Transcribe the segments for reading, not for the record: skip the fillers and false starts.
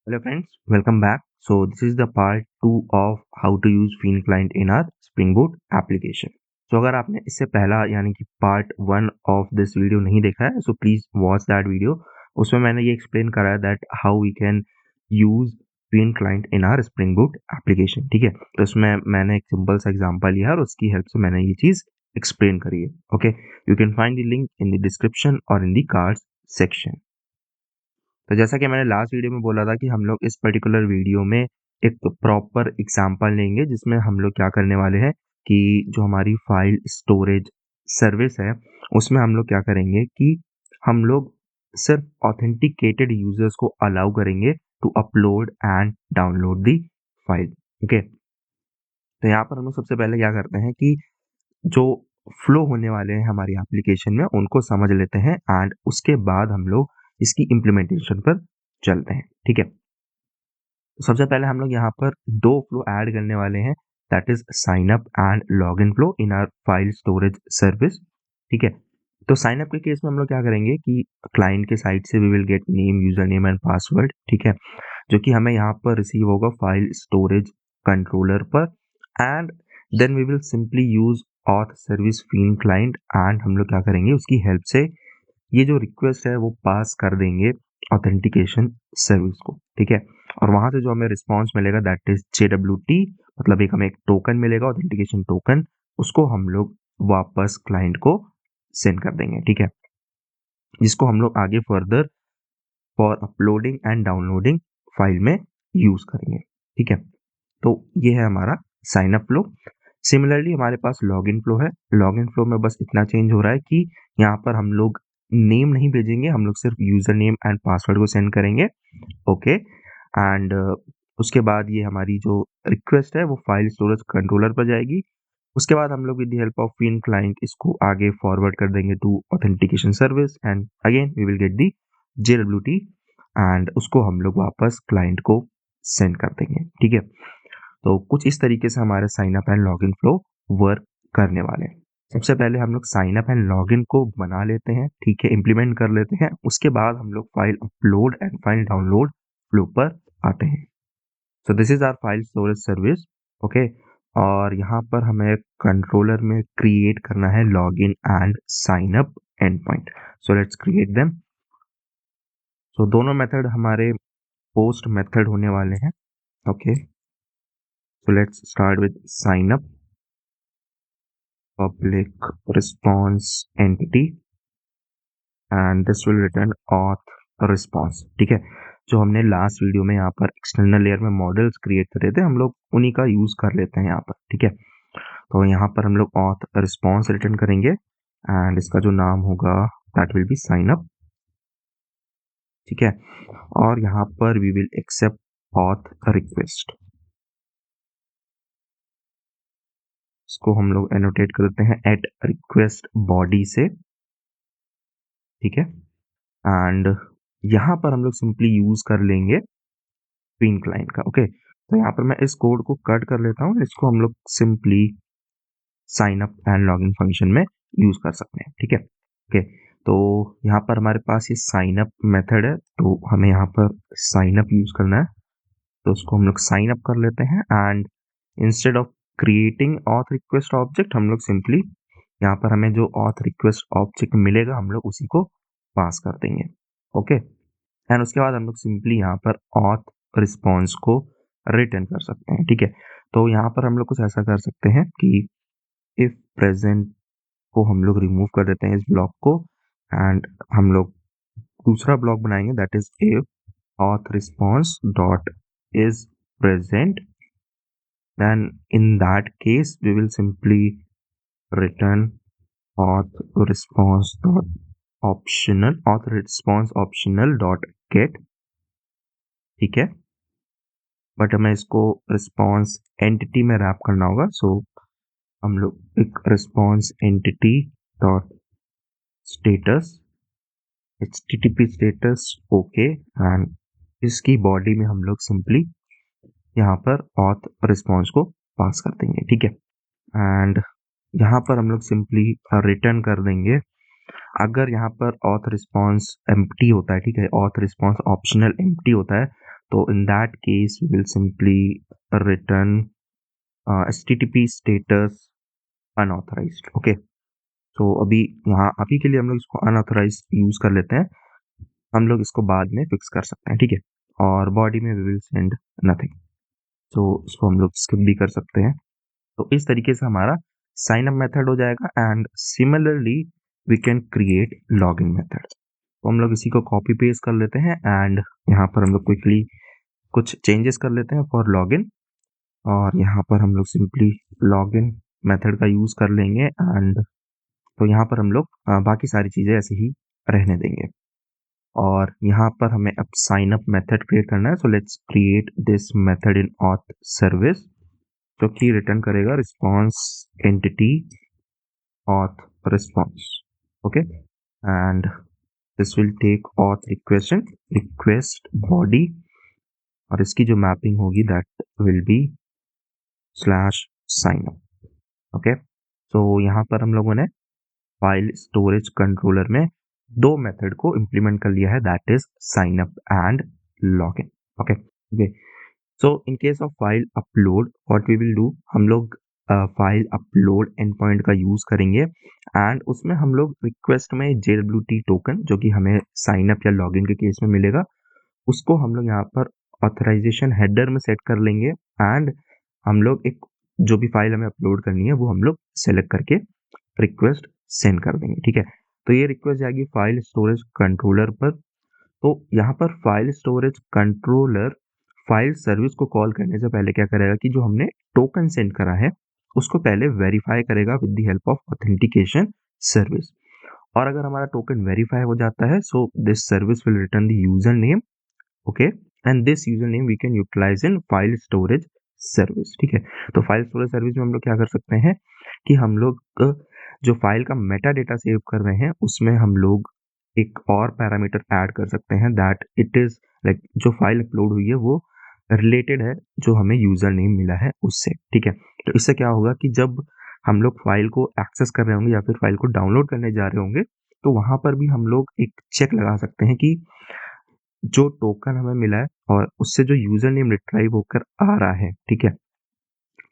Hello friends, welcome back. So this is the part 2 of how to use Fiend client in our Spring Boot application. So अगर आपने इससे पहला यानी कि part 1 of this video नहीं देखा है so please watch that video. उसमें मैंने ये एक्सप्लेन करा है that how we can use Fiend client in our Spring Boot application. ठीक है, तो इसमें मैंने एक सिंपल सा एग्जांपल लिया और उसकी हेल्प से मैंने ये चीज़ एक्सप्लेन करी है. Okay, you can find the link in the description और इन द कार्ड्स सेक्शन. तो जैसा कि मैंने लास्ट वीडियो में बोला था कि हम लोग इस पर्टिकुलर वीडियो में एक प्रॉपर एग्जांपल लेंगे जिसमें हम लोग क्या करने वाले हैं कि जो हमारी फाइल स्टोरेज सर्विस है उसमें हम लोग क्या करेंगे कि हम लोग सिर्फ ऑथेंटिकेटेड यूजर्स को अलाउ करेंगे to upload and download the file. Okay, तो यहाँ पर हम लोग सबसे पहले क्या करते हैं कि जो फ्लो होने वाले हैं हमारी एप्लीकेशन में उनको समझ लेते हैं एंड उसके बाद हम लोग इसकी इम्प्लीमेंटेशन पर चलते हैं. ठीक है, तो सबसे पहले हम लोग यहाँ पर दो फ्लो ऐड करने वाले हैं, that is sign up and log in flow in our file storage service. ठीक है, तो साइन अप के केस में हम लोग क्या करेंगे कि क्लाइंट के साइड से we will get name, user name and password. ठीक है, जो कि हमें यहाँ पर रिसीव होगा फाइल स्टोरेज कंट्रोलर पर and then we will simply use auth service field client and हम लोग क्या करेंगे उसकी हेल्प से ये जो रिक्वेस्ट है वो पास कर देंगे ऑथेंटिकेशन सर्विस को. ठीक है, और वहां से जो हमें रिस्पॉन्स मिलेगा दैट इज JWT, मतलब एक हमें एक टोकन मिलेगा ऑथेंटिकेशन टोकन, उसको हम लोग वापस क्लाइंट को सेंड कर देंगे. ठीक है, जिसको हम लोग आगे further for uploading and downloading file में यूज करेंगे. ठीक है, तो ये है हमारा साइन अप फ्लो. सिमिलरली हमारे पास लॉग इन फ्लो है. लॉग इन फ्लो में बस इतना चेंज हो रहा है कि यहाँ पर हम लोग नेम नहीं भेजेंगे, हम लोग सिर्फ यूजर नेम एंड पासवर्ड को सेंड करेंगे. ओके, एंड उसके बाद ये हमारी जो रिक्वेस्ट है वो फाइल स्टोरेज कंट्रोलर पर जाएगी. उसके बाद हम लोग with the help of Feign client इसको आगे फॉरवर्ड कर देंगे to authentication service and again we will get the JWT and उसको हम लोग वापस क्लाइंट को सेंड कर देंगे. ठीक है, तो कुछ इस तरीके से हमारे sign up and login flow work करने वाले हैं. सबसे पहले हम लोग साइन अप एंड लॉगिन को बना लेते हैं. ठीक है, इम्प्लीमेंट कर लेते हैं. उसके बाद हम लोग file upload and file download flow पर आते हैं. So this is our file storage service. Okay, और यहाँ पर हमें कंट्रोलर में क्रिएट करना है login and sign up endpoint. So let's create them. So दोनों मेथड हमारे पोस्ट मेथड होने वाले हैं. Okay, so let's start with sign up public response entity and this will return auth response. ठीक है, जो हमने लास्ट वीडियो में यहाँ पर एक्सटर्नल लेयर में मॉडल्स क्रिएट करे थे हम लोग उन्हीं का यूज कर लेते हैं यहाँ पर. ठीक है, तो यहाँ पर हम लोग auth response रिटर्न करेंगे एंड इसका जो नाम होगा that will be sign up. ठीक है, और यहाँ पर we will accept auth request. इसको हम लोग एनोटेट करते हैं एट रिक्वेस्ट बॉडी से. ठीक है, एंड यहाँ पर हम लोग सिंपली यूज कर लेंगे पिन क्लाइंट का. ओके, तो यहाँ पर मैं इस कोड को कट कर लेता हूँ, इसको हम लोग simply sign up and login function में यूज कर सकते हैं. ठीक है, ओके, तो यहाँ पर हमारे पास ये साइन अप मेथड है तो हमें यहाँ पर साइन अप यूज करना है. तो उसको हम लोग साइन अप कर लेते हैं and instead of creating auth request object हम लोग सिंपली यहाँ पर हमें जो ऑथ रिक्वेस्ट ऑब्जेक्ट मिलेगा हम लोग उसी को पास कर देंगे. ओके, एंड उसके बाद हम लोग सिंपली यहाँ पर ऑथ रिस्पॉन्स को रिटर्न कर सकते हैं. ठीक है, तो यहाँ पर हम लोग कुछ ऐसा कर सकते हैं कि इफ प्रेजेंट को हम लोग रिमूव कर देते हैं इस ब्लॉक को एंड हम लोग दूसरा ब्लॉक बनाएंगे that is if auth response dot is present, then in that case we will simply return auth response dot optional auth response optional dot get. ठीक है, बट हमें इसको रिस्पॉन्स एंटिटी में रैप करना होगा. सो हम लोग एक response entity dot status HTTP status okay and इसकी बॉडी में हम लोग सिंपली यहाँ पर ऑथ रिस्पॉन्स को पास कर देंगे. ठीक है, एंड यहाँ पर हम लोग सिंपली रिटर्न कर देंगे अगर यहाँ पर ऑथ रिस्पॉन्स एम्प्टी होता है. ठीक है, ऑथ रिस्पॉन्स ऑप्शनल एम्प्टी होता है तो in that case we will simply return http status unauthorised. Okay, तो अभी यहाँ अभी के लिए हम लोग इसको अनऑथराइज्ड यूज कर लेते हैं, हम लोग इसको बाद में फिक्स कर सकते हैं, ठीक है। और बॉडी में वी विल सेंड नथिंग, तो इसको हम लोग स्किप भी कर सकते हैं। तो इस तरीके से हमारा साइन अप मेथड हो जाएगा and similarly we can create login method. तो हम लोग इसी को कॉपी पेस्ट कर लेते हैं एंड यहाँ पर हम लोग क्विकली कुछ चेंजेस कर लेते हैं फॉर लॉगिन, और यहाँ पर हम लोग सिंपली लॉगिन मेथड का यूज कर लेंगे एंड तो यहाँ पर हम लोग बाकी सारी चीजें ऐसे ही रहने देंगे। और यहाँ पर हमें अब साइन अप मेथड क्रिएट करना है, so let's create this method in auth service, जो कि रिटर्न करेगा response entity auth response. Okay, and this will take auth request body, और इसकी जो मैपिंग होगी that will be slash sign up. Okay, तो यहाँ पर हम लोगों ने फाइल स्टोरेज कंट्रोलर में दो मेथड को इम्प्लीमेंट कर लिया है, that is sign up and login. Okay okay, so in case of file upload what we will do, हम लोग फाइल अपलोड एंड पॉइंट का यूज करेंगे एंड उसमें हम लोग रिक्वेस्ट में JWT टोकन जो कि हमें साइन अप या लॉगिन के केस में मिलेगा, उसको हम लोग यहाँ पर ऑथराइजेशन हेडर में सेट कर लेंगे एंड हम लोग एक जो भी फाइल हमें अपलोड करनी है वो हम लोग सेलेक्ट करके रिक्वेस्ट सेंड कर देंगे, ठीक है। तो ये रिक्वेस्ट जाएगी फाइल स्टोरेज कंट्रोलर पर। तो यहाँ पर file storage controller file service को कॉल करने से पहले क्या करेगा कि जो हमने टोकन सेंड करा है उसको पहले वेरीफाई करेगा with the help of authentication service. और अगर हमारा टोकन वेरीफाई हो जाता है so this service will return the user name, okay, and this user name we can utilise in file storage service, ठीक है। तो फाइल स्टोरेज सर्विस में हम लोग क्या कर सकते हैं कि हम लोग जो फाइल का मेटा डेटा सेव कर रहे हैं उसमें हम लोग एक और पैरामीटर ऐड कर सकते हैं दैट इट इज लाइक जो फाइल अपलोड हुई है वो रिलेटेड है जो हमें यूजर नेम मिला है उससे, ठीक है। तो इससे क्या होगा कि जब हम लोग फाइल को एक्सेस कर रहे होंगे या फिर फाइल को डाउनलोड करने जा रहे होंगे तो वहां पर भी हम लोग एक चेक लगा सकते हैं कि जो टोकन हमें मिला है और उससे जो यूजर नेम रिट्राइव होकर आ रहा है, ठीक है,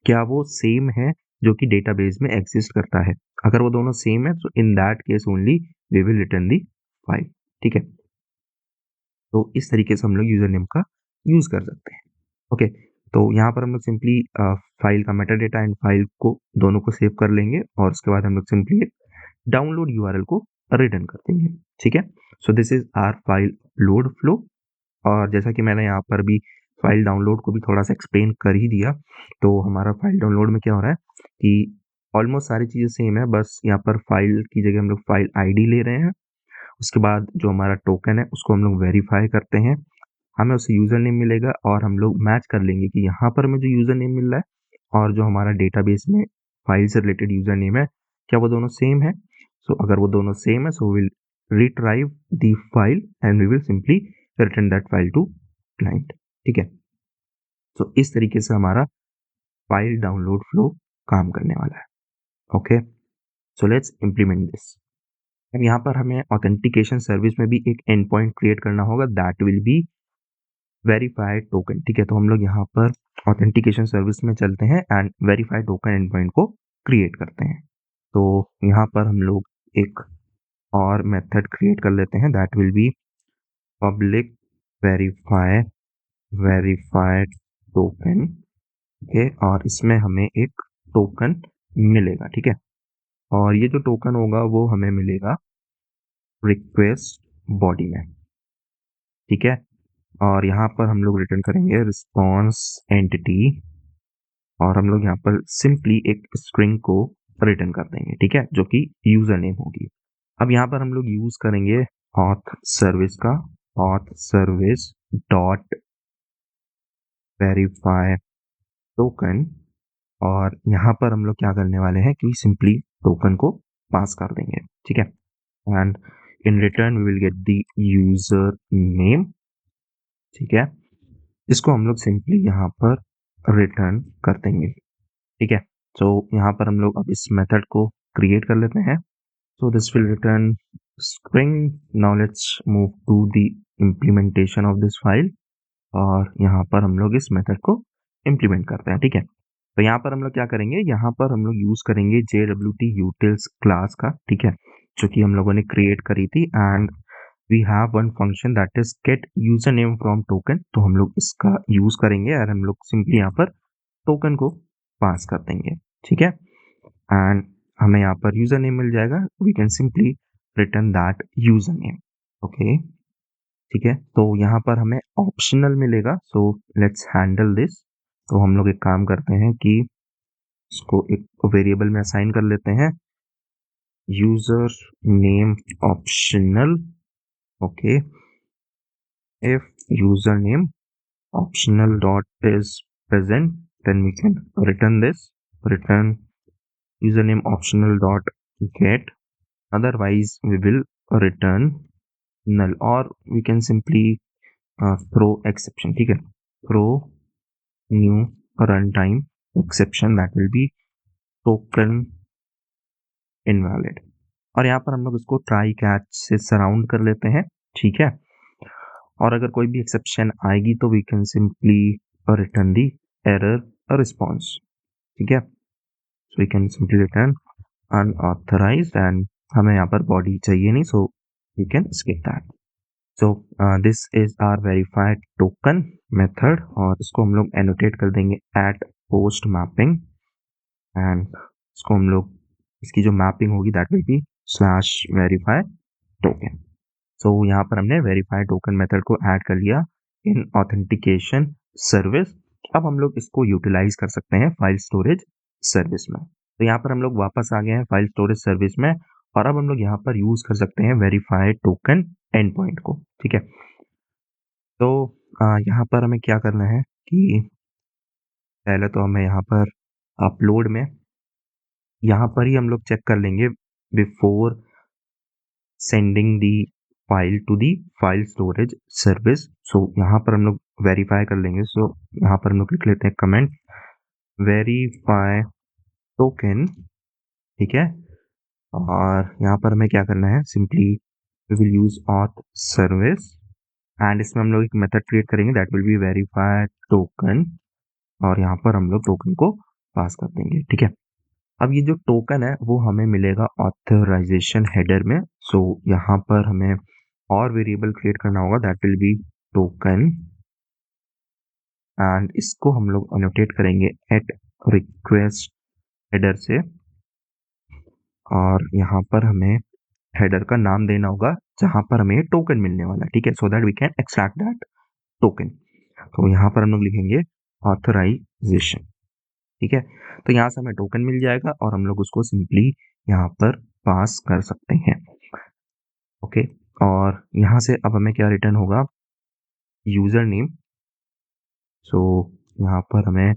क्या वो सेम है जो कि डेटाबेस में एग्जिस्ट करता है। अगर वो दोनों सेम है तो in that case only we will return the file, ठीक है। तो इस तरीके से हम लोग यूजर नेम का यूज कर सकते हैं। ओके, तो यहाँ पर हम लोग सिंपली फाइल का मेटा डेटा एंड फाइल को दोनों को सेव कर लेंगे और उसके बाद हम लोग सिंपली एक डाउनलोड यूआरएल को रिटर्न कर देंगे, ठीक है। So this is our file load flow. और जैसा कि मैंने यहाँ पर भी फाइल डाउनलोड को भी थोड़ा सा एक्सप्लेन कर ही दिया, तो हमारा फाइल डाउनलोड में क्या हो रहा है कि ऑलमोस्ट सारी चीज़ें सेम है, बस यहाँ पर फाइल की जगह हम लोग फाइल आईडी ले रहे हैं। उसके बाद जो हमारा टोकन है उसको हम लोग वेरीफाई करते हैं, हमें उससे यूज़र नेम मिलेगा और हम लोग मैच कर लेंगे कि यहाँ पर हमें जो यूज़र नेम मिल रहा है और जो हमारा डेटाबेस में फाइल से रिलेटेड यूज़र नेम है क्या वो दोनों सेम है। सो अगर वो दोनों सेम है so will retrieve the file and we will simply return that file to client, ठीक है। तो इस तरीके से हमारा फाइल डाउनलोड फ्लो काम करने वाला है। Okay, so let's implement this. अब यहाँ पर हमें ऑथेंटिकेशन सर्विस में भी एक एंड पॉइंट क्रिएट करना होगा that will be verified token, ठीक है। तो हम लोग यहाँ पर ऑथेंटिकेशन सर्विस में चलते हैं and verified token and point को क्रिएट करते हैं। तो यहाँ पर हम लोग एक और मेथड क्रिएट कर लेते हैं that will B public verified token, okay, और इसमें हमें एक टोकन मिलेगा, ठीक है। और ये जो टोकन होगा वो हमें मिलेगा रिक्वेस्ट बॉडी में, ठीक है। और यहाँ पर हम लोग रिटर्न करेंगे रिस्पॉन्स एंटिटी और हम लोग यहाँ पर सिंपली एक स्ट्रिंग को रिटर्न कर देंगे, ठीक है, जो कि यूजर नेम होगी। अब यहाँ पर हम लोग यूज करेंगे ऑथ सर्विस का, auth service dot verify token, और यहाँ पर हम लोग क्या करने वाले हैं कि सिंपली टोकन को पास कर देंगे, ठीक है। And in return we will get the user name, ठीक है। इसको हम लोग सिंपली यहाँ पर रिटर्न कर देंगे, ठीक है। तो यहाँ पर हम लोग अब इस मेथड को क्रिएट कर लेते हैं। So this will return string. Now let's move to the implementation of this file. और यहाँ पर हम लोग इस मेथड को इम्प्लीमेंट करते हैं, ठीक है। तो यहाँ पर हम लोग क्या करेंगे, यहाँ पर हम लोग यूज़ करेंगे JWT utils क्लास का, ठीक है, जो कि हम लोगों ने क्रिएट करी थी। And we have one function that is get user name from token. तो हम लोग इसका यूज़ करेंगे और हम लोग सिंपली यहाँ पर टोकन को पास कर देंगे, ठीक है। एंड हमें यहाँ पर यूजर नेम मिल जाएगा, we can simply return that user name, okay, ठीक है। तो यहाँ पर हमें ऑप्शनल मिलेगा, सो लेट्स हैंडल दिस। तो हम लोग एक काम करते हैं कि इसको एक वेरिएबल में असाइन कर लेते हैं, user name optional, okay. If user name optional dot is present, then we can return this, return username optional dot get, otherwise we will return null, or we can simply throw exception, ठीक है, throw new runtime exception that will be token invalid। और यहाँ पर हम लोग इसको try catch से surround कर लेते हैं, ठीक है। और अगर कोई भी एक्सेप्शन आएगी तो we can simply return the error response, ठीक है। So we can simply return unauthorised, and हमें यहाँ पर बॉडी चाहिए नहीं, so we can skip that. So this is our verified token method, और इसको हम लोग एनोटेट कर देंगे एट पोस्ट मैपिंग। एंड इसको हम लोग, इसकी जो मैपिंग होगी that will be slash verify token. So यहाँ पर हमने वेरीफाई टोकन मेथड को ऐड कर लिया इन ऑथेंटिकेशन सर्विस। अब हम लोग इसको यूटिलाइज कर सकते हैं फाइल स्टोरेज सर्विस में। तो यहाँ पर हम लोग वापस आ गए हैं फाइल स्टोरेज सर्विस में, और अब हम लोग यहाँ पर यूज कर सकते हैं वेरीफाइड टोकन एंड पॉइंट को, ठीक है। तो यहाँ पर हमें क्या करना है कि पहले तो हमें यहाँ पर अपलोड में, यहाँ पर ही हम लोग चेक कर लेंगे before sending the file to the file storage service. So यहाँ पर हम लोग वेरीफाई कर लेंगे। सो यहाँ पर हम लोग लिख लेते हैं कमेंट वेरीफाई टोकन, ठीक है। और यहाँ पर हमें क्या करना है, simply we will use auth service, and इसमें हम लोग एक मेथड क्रिएट करेंगे that will be verify token, और यहाँ पर हम लोग टोकन को पास कर देंगे, ठीक है। अब ये जो टोकन है वो हमें मिलेगा ऑथराइजेशन हेडर में। सो यहाँ पर हमें और वेरिएबल क्रिएट करना होगा that will B token, and इसको हम लोग अनोटेट करेंगे एट रिक्वेस्ट हेडर से, और यहाँ पर हमें हेडर का नाम देना होगा जहाँ पर हमें टोकन मिलने वाला है, ठीक है, so that we can extract that token. तो यहाँ पर हम लोग लिखेंगे ऑथराइजेशन, ठीक है। तो यहाँ से हमें टोकन मिल जाएगा और हम लोग उसको सिंपली यहाँ पर पास कर सकते हैं, ओके। और यहाँ से अब हमें क्या रिटर्न होगा, यूजर नेम। सो यहाँ पर हमें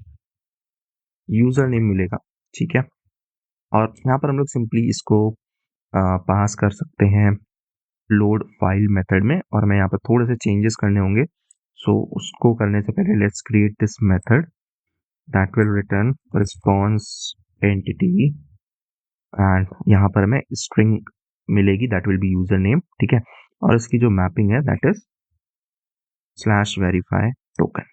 यूजर नेम मिलेगा, ठीक है। और यहाँ पर हम लोग सिंपली इसको पास कर सकते हैं लोड फाइल मेथड में, और हमें यहाँ पर थोड़े से चेंजेस करने होंगे। सो उसको करने से पहले let's create this method that will return response entity, and यहाँ पर हमें स्ट्रिंग मिलेगी that will B user name, ठीक है। और इसकी जो मैपिंग है that is slash verify token,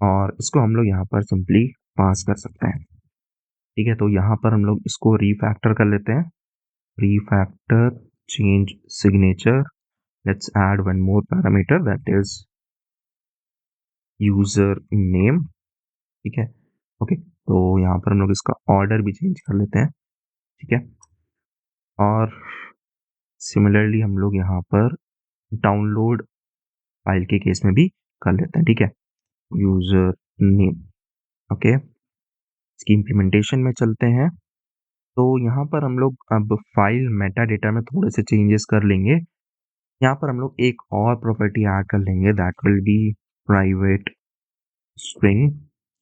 और इसको हम लोग यहाँ पर सिंपली पास कर सकते हैं, ठीक है। तो यहाँ पर हम लोग इसको रीफैक्टर कर लेते हैं, refactor change signature, let's add one more parameter that is user name, ठीक है, ओके। तो यहाँ पर हम लोग इसका ऑर्डर भी चेंज कर लेते हैं, ठीक है। और सिमिलरली हम लोग यहाँ पर डाउनलोड फाइल के केस में भी कर लेते हैं, ठीक है, यूजर नेम, ओके। इसकी इम्प्लीमेंटेशन में चलते हैं। तो यहाँ पर हम लोग अब फाइल मेटा डेटा में थोड़े से चेंजेस कर लेंगे। यहाँ पर हम लोग एक और प्रॉपर्टी ऐड कर लेंगे that will B private string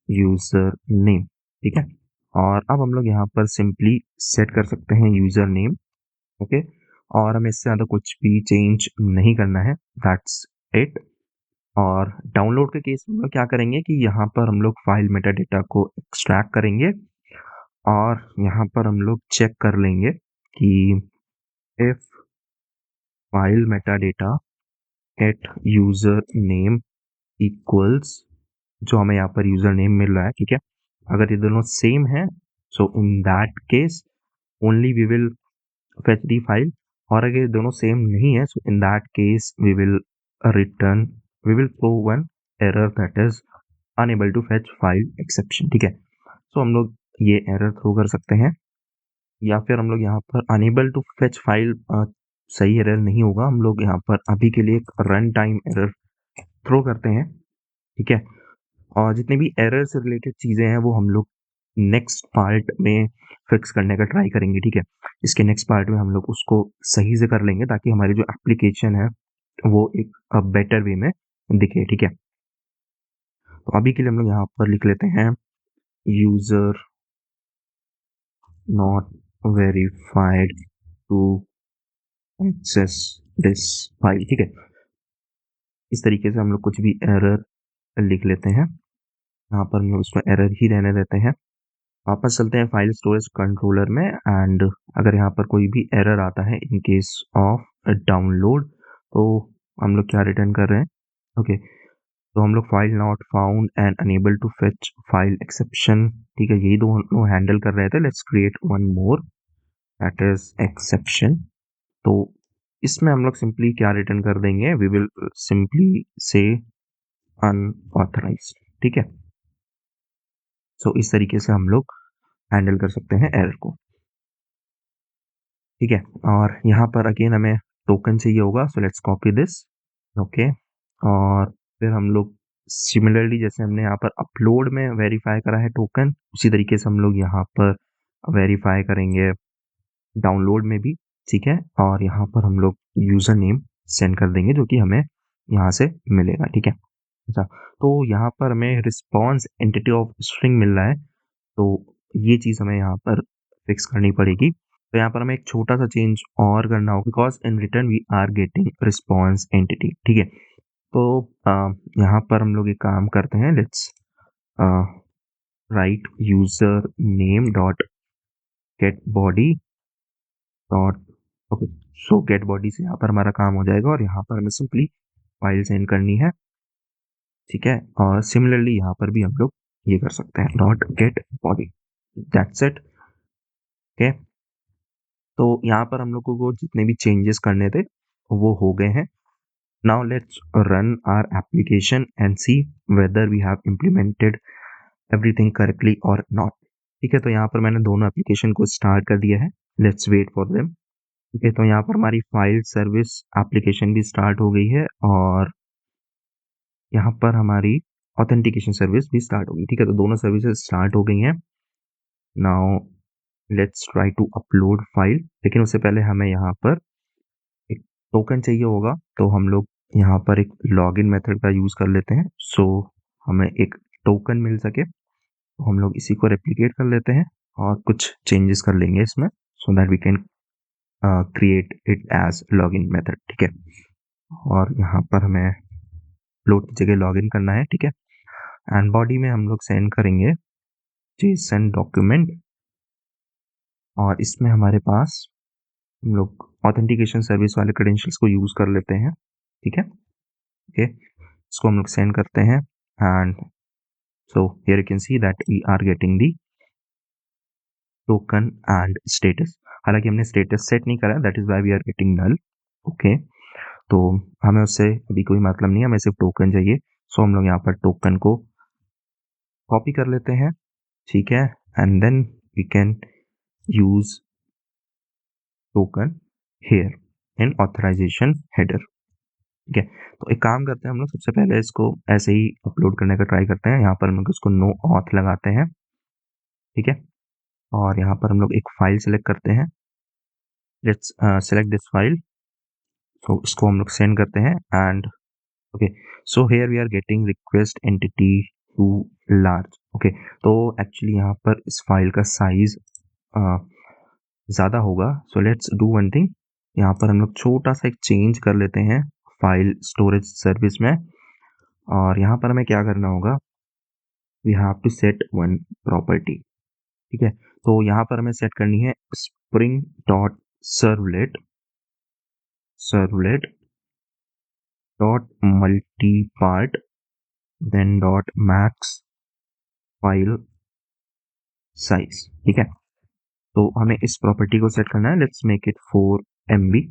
user name, ठीक है। और अब हम लोग यहाँ पर सिंपली सेट कर सकते हैं यूजर नेम, ओके। और हमें इससे ज़्यादा कुछ भी चेंज नहीं करना है, दैट्स इट। और डाउनलोड के केस में हम लोग क्या करेंगे कि यहाँ पर हम लोग फाइल मेटा डेटा को एक्सट्रैक्ट करेंगे, और यहाँ पर हम लोग चेक कर लेंगे कि if file Meta data gate user name equals जो हमें यहाँ पर यूजर नेम मिल रहा है, ठीक है, अगर ये दोनों सेम है so in that case only we will fetch the file, और अगर ये दोनों सेम नहीं है so in that case return we will throw one error that is unable to fetch file exception, ठीक है। सो हम लोग ये एरर थ्रो कर सकते हैं, या फिर हम लोग यहाँ पर अनेबल टू फेच फाइल सही एरर नहीं होगा, हम लोग यहाँ पर अभी के लिए एक रन टाइम एरर थ्रो करते हैं, ठीक है। और जितने भी एरर से रिलेटेड चीज़ें हैं वो हम लोग नेक्स्ट पार्ट में फिक्स करने का ट्राई करेंगे, ठीक है। इसके नेक्स्ट पार्ट में हम लोग उसको सही से कर लेंगे ताकि हमारी जो एप्लीकेशन है वो एक बेटर वे में दिखे, ठीक है। तो अभी के लिए हम लोग यहाँ पर लिख लेते हैं user not verified to access this file, ठीक है। इस तरीके से हम लोग कुछ भी एरर लिख लेते हैं, यहाँ पर हम लोग उसमें एरर ही रहने देते हैं। वापस चलते हैं फाइल स्टोरेज कंट्रोलर में, एंड अगर यहाँ पर कोई भी एरर आता है इन केस ऑफ डाउनलोड तो हम लोग क्या रिटर्न कर रहे हैं, ओके। तो हम लोग file not found and unable to fetch file exception, ठीक है, यही दोनों हैंडल कर रहे थे। Let's create one more that is exception. तो इसमें हम लोग सिंपली क्या रिटर्न कर देंगे, we will simply say unauthorised, ठीक है। सो इस तरीके से हम लोग हैंडल कर सकते हैं एरर को, ठीक है। और यहाँ पर अगेन हमें टोकन चाहिए होगा, so let's copy this, okay. और फिर हम लोग सिमिलरली जैसे हमने यहाँ पर अपलोड में वेरीफाई करा है टोकन, उसी तरीके से हम लोग यहाँ पर वेरीफाई करेंगे डाउनलोड में भी, ठीक है। और यहाँ पर हम लोग यूज़र नेम सेंड कर देंगे जो कि हमें यहाँ से मिलेगा, ठीक है। अच्छा, तो यहाँ पर हमें रिस्पॉन्स एंटिटी ऑफ स्ट्रिंग मिल रहा है, तो ये चीज़ हमें यहाँ पर फिक्स करनी पड़ेगी। तो यहाँ पर हमें एक छोटा सा चेंज और करना होगा, because in return we are getting response entity, ठीक है। तो यहाँ पर हम लोग एक काम करते हैं, let's write user name dot gate body dot, okay. So gate body से यहाँ पर हमारा काम हो जाएगा, और यहाँ पर हमें सिंपली फाइल सेंड करनी है, ठीक है। और सिमिलरली यहाँ पर भी हम लोग ये कर सकते हैं dot gate body, that's it, okay. तो यहाँ पर हम लोगों को जितने भी चेंजेस करने थे वो हो गए हैं। Now let's run our application and see whether we have implemented everything correctly और नॉट, ठीक है। तो यहाँ पर मैंने दोनों एप्लीकेशन को स्टार्ट कर दिया है, लेट्स वेट फॉर देम, ठीक है। तो यहाँ पर हमारी फाइल सर्विस एप्लीकेशन भी स्टार्ट हो गई है, और यहाँ पर हमारी ऑथेंटिकेशन सर्विस भी स्टार्ट हो गई, ठीक है। तो दोनों सर्विसेज स्टार्ट हो गई हैं। Now let's try to upload file, लेकिन उससे पहले हमें यहाँ पर एक टोकन चाहिए होगा, तो हम लोग यहाँ पर एक लॉगिन मेथड का यूज़ कर लेते हैं, सो हमें एक टोकन मिल सके, तो हम लोग इसी को रेप्लिकेट कर लेते हैं और कुछ चेंजेस कर लेंगे इसमें, so that we can create it as login method, ठीक है। और यहाँ पर हमें अपलोड की जगह लॉगिन करना है, ठीक है। एंड बॉडी में हम लोग सेंड करेंगे जेसन डॉक्यूमेंट, और इसमें हमारे पास हम लोग ऑथेंटिकेशन सर्विस वाले क्रेडेंशियल्स को यूज़ कर लेते हैं, ठीक है, ओके। इसको हम लोग सेंड करते हैं, and so here you can see that we are getting the token and status. हालांकि हमने स्टेटस सेट नहीं करा, that is why we are getting null, okay. तो हमें उससे अभी कोई मतलब नहीं है, हमें सिर्फ टोकन चाहिए, सो हम लोग यहाँ पर टोकन को कॉपी कर लेते हैं, ठीक है। And then we can use token here in authorization header, ठीक है। तो एक काम करते हैं, हम लोग सबसे पहले इसको ऐसे ही अपलोड करने का ट्राई करते हैं। यहाँ पर हम लोग इसको नो ऑथ लगाते हैं, ठीक है। और यहाँ पर हम लोग एक फाइल सेलेक्ट करते हैं, लेट्स सेलेक्ट दिस फाइल, तो इसको हम लोग सेंड करते हैं, and okay, so here we are getting request entity too large, okay. तो एक्चुअली यहाँ पर इस फाइल का साइज ज़्यादा होगा, so let's do one thing, यहाँ पर हम लोग छोटा सा एक चेंज कर लेते हैं फाइल स्टोरेज सर्विस में, और यहाँ पर हमें क्या करना होगा, we have to set one property, ठीक है। तो यहाँ पर हमें सेट करनी है spring dot servlet servlet dot multipart then dot max file size. ठीक है, तो हमें इस प्रॉपर्टी को सेट करना है। लेट्स मेक इट 4 MB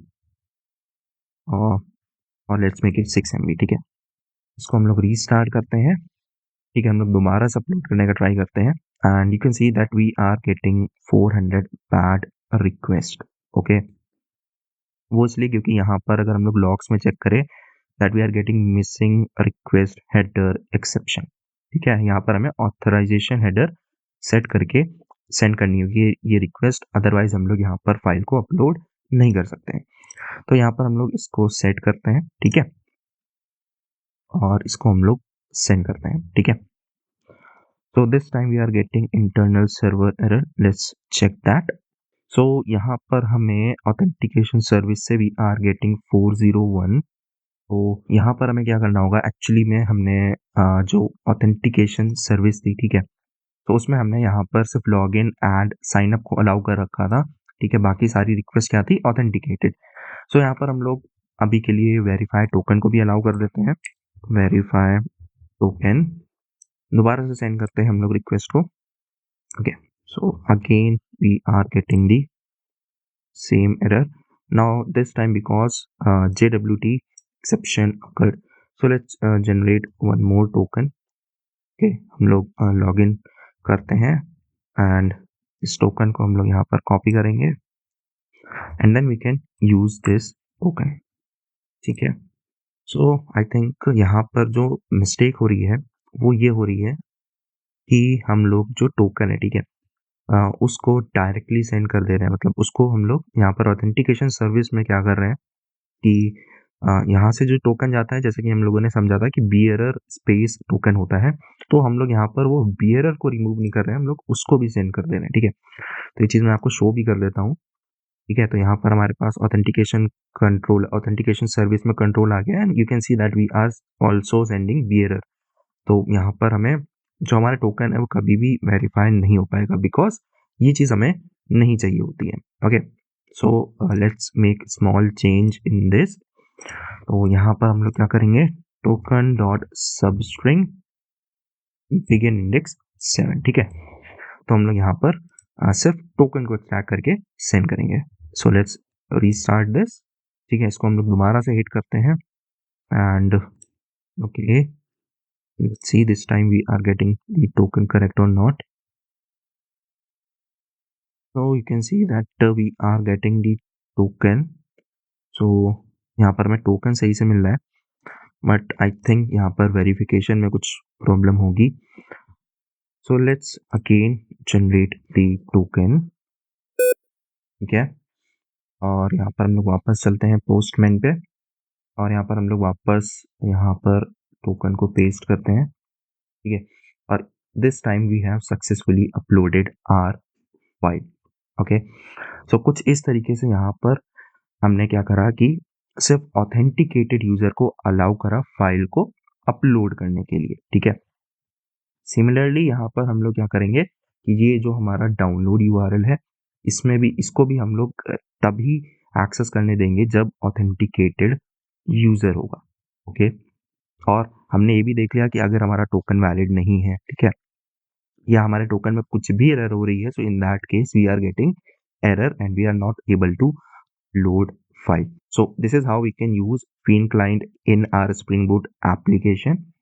और लेट्स मेक इट 6 MB। ठीक है, इसको हम लोग रीस्टार्ट करते हैं। ठीक है, हम लोग दोबारा से अपलोड करने का ट्राई करते हैं and you can see that we are getting 400 bad request. Okay, वो इसलिए क्योंकि यहाँ पर अगर हम लोग लॉग्स में चेक करें that we are getting missing request header exception. ठीक है, यहाँ पर हमें ऑथराइजेशन हेडर सेट करके सेंड करनी होगी ये रिक्वेस्ट, अदरवाइज हम लोग यहाँ पर फाइल को अपलोड नहीं कर सकते हैं। तो यहाँ पर हम लोग इसको सेट करते हैं। ठीक है, और इसको हम लोग सेंड करते हैं। ठीक है, so this time we are getting internal server error, let's check that. so यहाँ पर हमें authentication service से we are getting 401। तो यहाँ पर हमें क्या करना होगा, एक्चुअली में हमने जो ऑथेंटिकेशन सर्विस थी, ठीक है, तो उसमें हमने यहाँ पर सिर्फ log in and sign up को अलाउ कर रखा था। ठीक है, बाकी सारी रिक्वेस्ट क्या थी, ऑथेंटिकेटेड। सो यहाँ पर हम लोग अभी के लिए वेरीफाई टोकन को भी अलाउ कर देते हैं। वेरीफाई टोकन दोबारा से सेंड करते हैं हम लोग रिक्वेस्ट को। Okay, so again we are getting the same error now, this time because JWT exception occurred. So let's generate one more token. Okay, हम लोग login करते हैं and इस token को हम लोग यहाँ पर copy करेंगे and then we can use this token। ठीक है, so I think यहाँ पर जो mistake हो रही है वो ये हो रही है कि हम लोग जो token है, ठीक है, उसको डायरेक्टली सेंड कर दे रहे हैं। मतलब उसको हम लोग यहाँ पर ऑथेंटिकेशन सर्विस में क्या कर रहे हैं कि यहाँ से जो टोकन जाता है, जैसे कि हम लोगों ने समझा था कि बियरर स्पेस टोकन होता है, तो हम लोग यहाँ पर वो बियरर को रिमूव नहीं कर रहे हैं, हम लोग उसको भी सेंड कर दे रहे हैं। ठीक है, तो ये चीज़ मैं आपको शो भी कर देता हूँ। ठीक है, तो यहाँ पर हमारे पास ऑथेंटिकेशन सर्विस में कंट्रोल आ गया and you can see that we are also sending bearer. तो यहाँ पर हमें जो हमारा टोकन है वो कभी भी वेरीफाई नहीं हो पाएगा, बिकॉज ये चीज़ हमें नहीं चाहिए होती है। Okay, so let's make small change in this. तो यहाँ पर हम लोग क्या करेंगे, token dot substring begin index 7। ठीक है, तो हम लोग यहाँ पर सिर्फ टोकन को एक्सट्रैक्ट करके सेंड करेंगे। So let's restart this. ठीक है, इसको हम लोग दोबारा से हिट करते हैं and okay, let's see this time we are getting the token correct or not. So you can see that we are getting the token. So यहाँ पर हमें टोकन सही से मिल रहा है, बट आई थिंक यहाँ पर वेरिफिकेशन में कुछ प्रॉब्लम होगी। So let's again generate the token. ठीक है, और यहाँ पर हम लोग वापस चलते हैं पोस्टमैन पे और यहाँ पर हम लोग वापस यहाँ पर टोकन को पेस्ट करते हैं। ठीक है, और this time we have successfully uploaded our file. Okay, so कुछ इस तरीके से यहाँ पर हमने क्या करा कि सिर्फ ऑथेंटिकेटेड यूजर को अलाउ करा फाइल को अपलोड करने के लिए। ठीक है, सिमिलरली यहाँ पर हम लोग क्या करेंगे कि ये जो हमारा डाउनलोड यूआरएल है, इसमें भी इसको भी हम लोग तभी एक्सेस करने देंगे जब ऑथेंटिकेटेड यूजर होगा। ओके, और हमने ये भी देख लिया कि अगर हमारा टोकन वैलिड नहीं है, ठीक है, या हमारे टोकन में कुछ भी एरर हो रही है, so in that case we are getting error and we are not able to load file. So this is how we can use Fiend client in our Spring Boot application.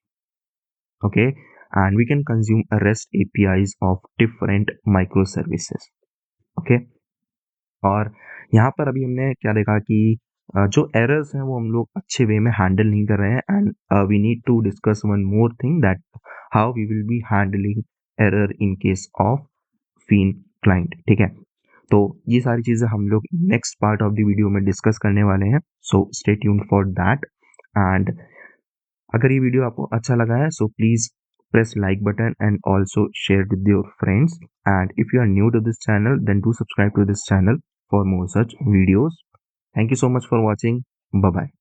Okay, and we can consume REST APIs of different microservices. Okay, और यहाँ पर अभी हमने क्या देखा कि जो errors हैं वो हम लोग अच्छे वे में हैंडल नहीं कर रहे हैं and we need to discuss one more thing that how we will be handling error in case of Fiend client। ठीक है, तो ये सारी चीज़ें हम लोग next part of the video में डिस्कस करने वाले हैं, so stay tuned for that. And अगर ये वीडियो आपको अच्छा लगा है so please press like button and also share with your friends, and if you are new to this channel then do subscribe to this channel for more such videos. Thank you so much for watching. Bye bye.